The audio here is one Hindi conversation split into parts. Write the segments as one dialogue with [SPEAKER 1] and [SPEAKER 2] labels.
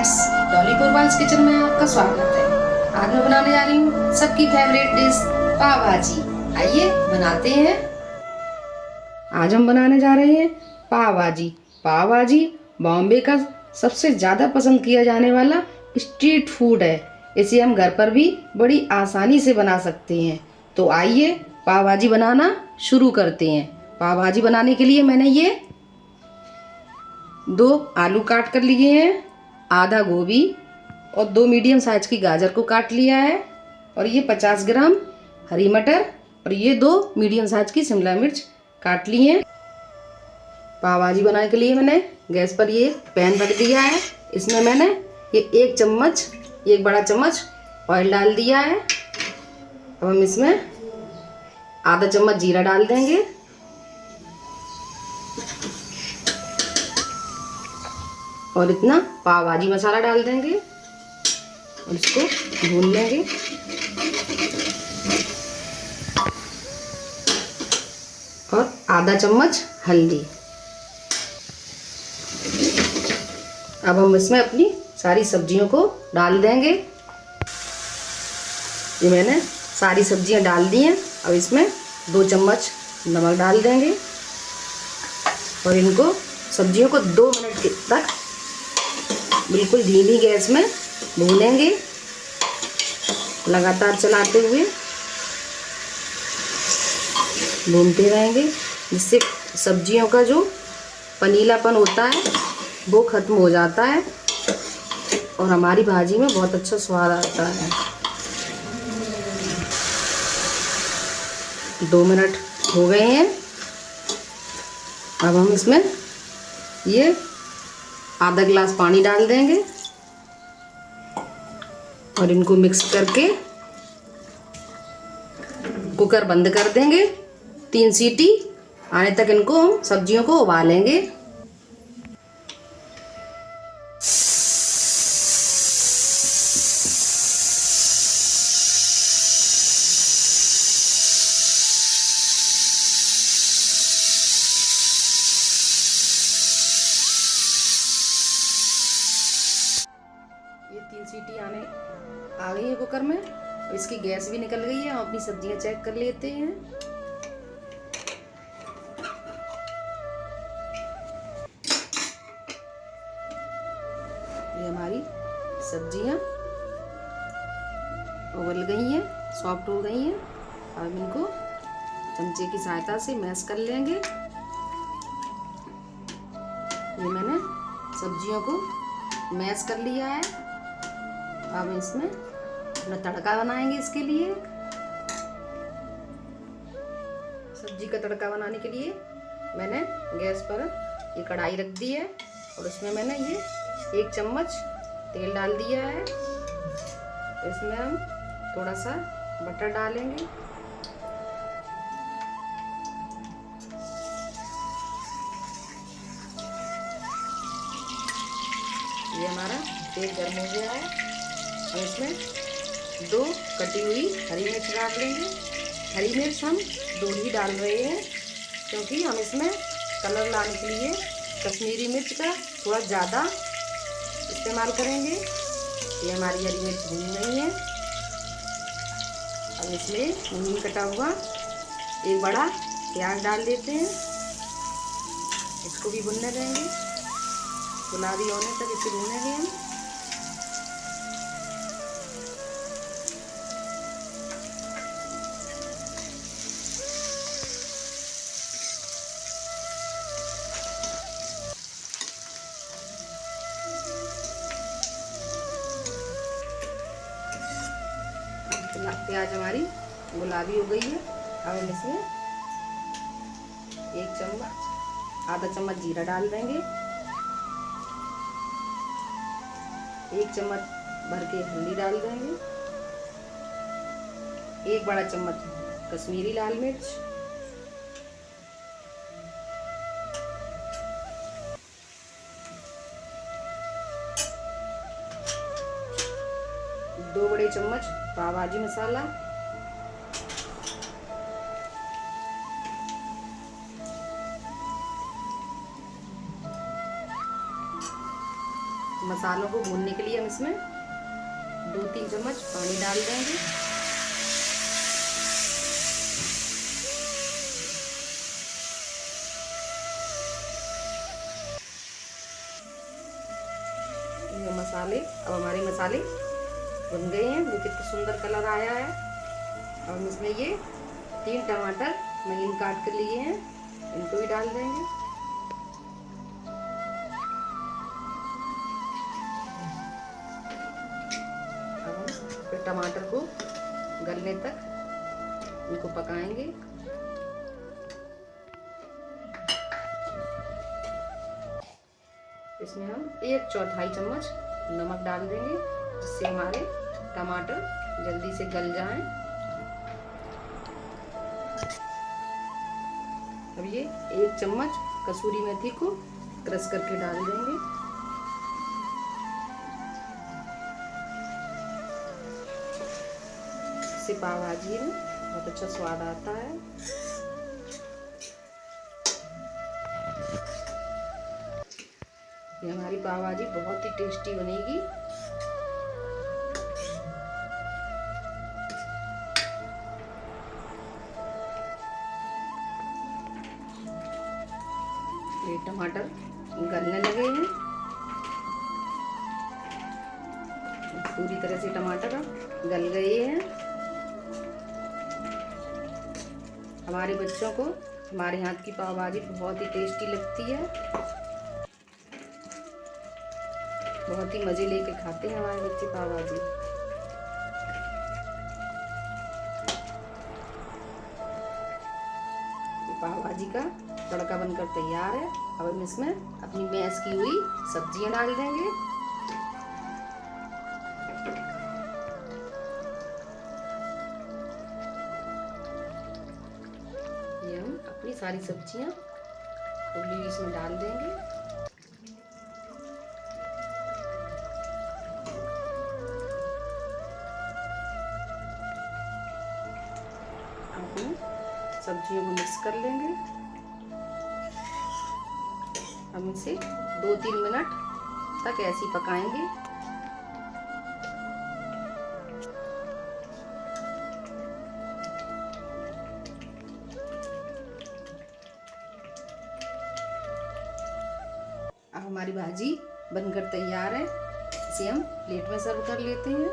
[SPEAKER 1] फ्रेंड्स, डॉलीपुर बॉयज किचन में आपका स्वागत है। आज मैं बनाने जा रही हूँ सबकी फेवरेट डिश पाव भाजी। आइए बनाते हैं। आज हम बनाने जा रहे हैं पाव भाजी। पाव भाजी बॉम्बे का सबसे ज़्यादा पसंद किया जाने वाला स्ट्रीट फूड है। इसे हम घर पर भी बड़ी आसानी से बना सकते हैं। तो आइए पाव भाजी बनाना शुरू करते हैं। पाव भाजी बनाने के लिए मैंने ये 2 आलू काट कर लिए हैं, आधा गोभी और 2 मीडियम साइज की गाजर को काट लिया है, और ये 50 ग्राम हरी मटर और ये 2 मीडियम साइज की शिमला मिर्च काट ली हैं। पाव भाजी बनाने के लिए मैंने गैस पर ये पैन रख दिया है। इसमें मैंने ये 1 बड़ा चम्मच ऑयल डाल दिया है। अब हम इसमें आधा चम्मच जीरा डाल देंगे और इतना पाव भाजी मसाला डाल देंगे और इसको भून लेंगे। और आधा चम्मच हल्दी। अब हम इसमें अपनी सारी सब्जियों को डाल देंगे। ये मैंने सारी सब्जियां डाल दी हैं। अब इसमें 2 चम्मच नमक डाल देंगे और इनको सब्जियों को 2 मिनट तक बिल्कुल धीमी गैस में भूनेंगे, लगातार चलाते हुए भूनते रहेंगे, जिससे सब्जियों का जो पनीलापन होता है वो ख़त्म हो जाता है और हमारी भाजी में बहुत अच्छा स्वाद आता है। 2 मिनट हो गए हैं। अब हम इसमें ये आधा गिलास पानी डाल देंगे और इनको मिक्स करके कुकर बंद कर देंगे। 3 सीटी आने तक इनको हम सब्जियों को उबालेंगे। ये 3 सीटी आ गई है कुकर में और इसकी गैस भी निकल गई है। हम अपनी सब्जियां चेक कर लेते हैं। ये हमारी सब्जियां उबल गई हैं, सॉफ्ट हो गई हैं। अब इनको चमचे की सहायता से मैश कर लेंगे। ये मैंने सब्जियों को मैश कर लिया है। अब इसमें अपना तड़का बनाएंगे। इसके लिए सब्जी का तड़का बनाने के लिए मैंने गैस पर ये कढ़ाई रख दी है और उसमें मैंने ये 1 चम्मच तेल डाल दिया है। इसमें हम थोड़ा सा बटर डालेंगे। ये हमारा तेल गर्म हो गया है। और इसमें 2 कटी हुई हरी मिर्च डाल देंगे। हरी मिर्च हम 2 ही डाल रहे हैं क्योंकि हम इसमें कलर लाने के लिए कश्मीरी मिर्च का थोड़ा ज़्यादा इस्तेमाल करेंगे। ये हमारी हरी मिर्च भून गई है। अब इसमें मुंह कटा हुआ 1 बड़ा प्याज डाल देते हैं। इसको भी भुनने देंगे, गुलाबी होने तक इसे भूनेंगे हम। प्याज हमारी गुलाबी हो गई है। अब हम इसमें आधा चम्मच जीरा डाल देंगे। 1 चम्मच भर के हल्दी डाल देंगे। 1 बड़ा चम्मच कश्मीरी लाल मिर्च, 2 बड़े चम्मच पाव भाजी मसाला, 2 मसालों को भूनने के लिए हम इसमें 2-3 चम्मच पानी डाल देंगे। ये मसाले, अब हमारे मसाले बन गए हैं। देखिए कितना सुंदर कलर आया है। अब हम इसमें ये 3 टमाटर महीन काट कर लिए हैं, इनको भी डाल देंगे। अब हम फिर टमाटर को गलने तक इनको पकाएंगे। इसमें हम 1/4 चम्मच नमक डाल देंगे, जिससे हमारे टमाटर जल्दी से गल जाएं। अब ये 1 चम्मच कसूरी मेथी को क्रश करके डाल देंगे। इससे पाव भाजी में बहुत अच्छा स्वाद आता है। ये हमारी पाव भाजी बहुत ही टेस्टी बनेगी। ये टमाटर गलने लगे हैं। पूरी तरह से टमाटर गल गए हैं। हमारे बच्चों को हमारे हाथ की पाव भाजी बहुत ही टेस्टी लगती है। बहुत ही मज़े लेके खाते हैं हमारे बच्चे पाव भाजी। पाव भाजी का तड़का बनकर तैयार है। अब हम इसमें अपनी मैश की हुई सब्जियां डाल देंगे। ये हम अपनी सारी सब्जियां उबली हुई इसमें डाल देंगे। सब्जियों को मिक्स कर लेंगे। हम इसे 2-3 मिनट तक ऐसे ही पकाएंगे। अब हमारी भाजी बनकर तैयार है। इसे हम प्लेट में सर्व कर लेते हैं।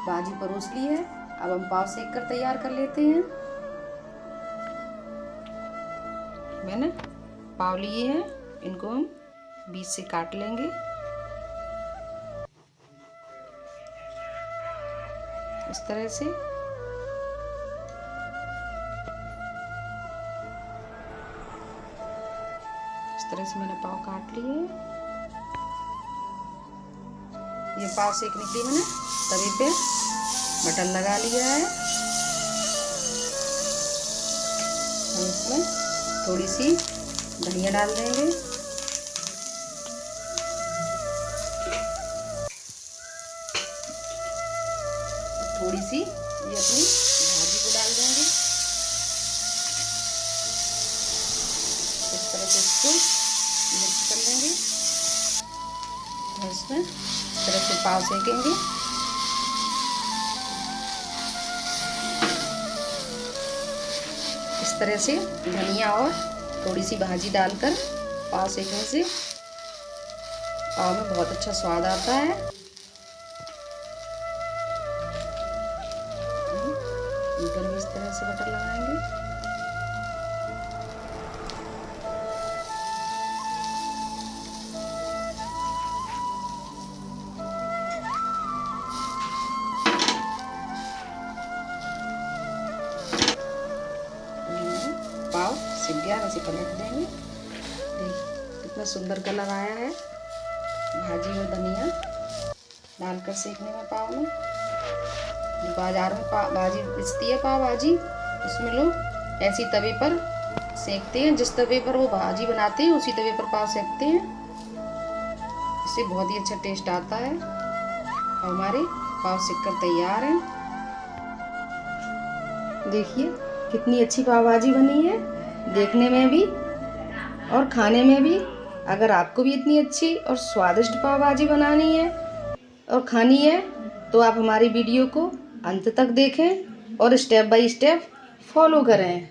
[SPEAKER 1] भाजी परोस ली है। अब हम पाव सेक कर तैयार कर लेते हैं। मैंने पाव लिए हैं, इनको हम बीच से काट लेंगे। इस तरह से मैंने पाव काट लिए। ये पाव सेकने के लिए मैंने तवे पे बटन लगा लिया है। हम इसमें थोड़ी सी धनिया डाल देंगे। थोड़ी सी ये अपनी भाजी को डाल देंगे। इस तरह से इसको मिक्स कर लेंगे। इसमें इस तरह से पाव सेकेंगे। इस तरह से धनिया और थोड़ी सी भाजी डालकर पाव सेकने से पाव में बहुत अच्छा स्वाद आता है। ऊपर भी इस तरह से बटर लगाएंगे। पाव सिक गया, इसे पलट देंगे। कितना सुंदर कलर आया है भाजी और धनिया डालकर सेकने में पाव में। बाजार में भाजी बेचती है पाव भाजी, उसमें लोग ऐसी तवे पर सेकते हैं। जिस तवे पर वो भाजी बनाते हैं उसी तवे पर पाव सेकते हैं। इससे बहुत ही अच्छा टेस्ट आता है। और हमारे पाव सिककर तैयार है। देखिए कितनी अच्छी पाव भाजी बनी है, देखने में भी और खाने में भी। अगर आपको भी इतनी अच्छी और स्वादिष्ट पाव भाजी बनानी है और खानी है तो आप हमारी वीडियो को अंत तक देखें और स्टेप बाय स्टेप फॉलो करें।